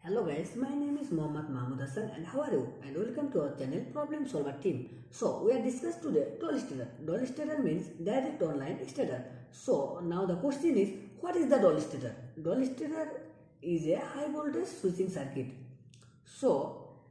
Hello guys, my name is Mohammad Mahmoud Hassan and how are you? And welcome to our channel Problem Solver Team. So we are discussing today dolly stator. Dolly stator means direct online stator. So now the question is, what is the dolly stator? Dolly stator is a high voltage switching circuit. So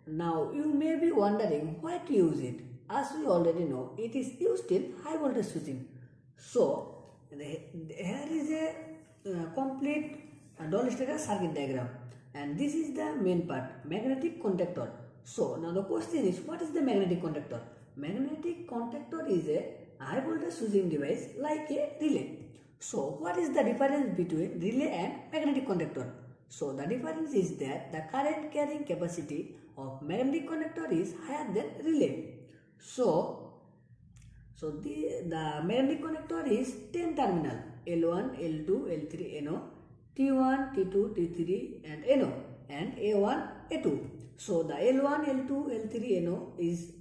now you may be wondering why to use it. As we already know, it is used in high voltage switching. So here is a complete dolly stator circuit diagram. And this is the main part, magnetic contactor. So now the question is, what is the magnetic contactor? Magnetic contactor is a high voltage switching device like a relay. So what is the difference between relay and magnetic contactor? So the difference is that the current carrying capacity of magnetic contactor is higher than relay. So the magnetic connector is 10 terminal L1, L2, L3, NO, T1, T2, T3 and NO and A1, A2. So the L1, L2, L3, NO is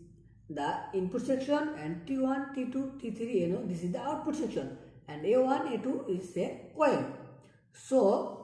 the input section and T1, T2, T3, NO this is the output section and A1, A2 is a coil. So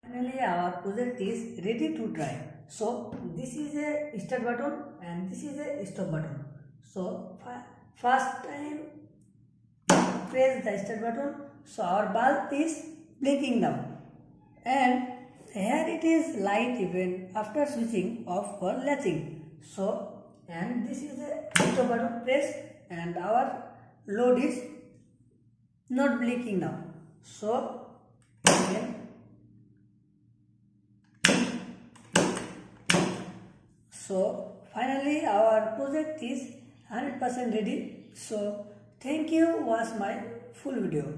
finally our project is ready to try. So this is a start button and this is a stop button. So first time press the start button. So our bulb is blinking now and here it is light even after switching off for latching. So and this is a stop button press and our load is not blinking now. So again. So finally our project is 100% ready. So thank you, watch my full video.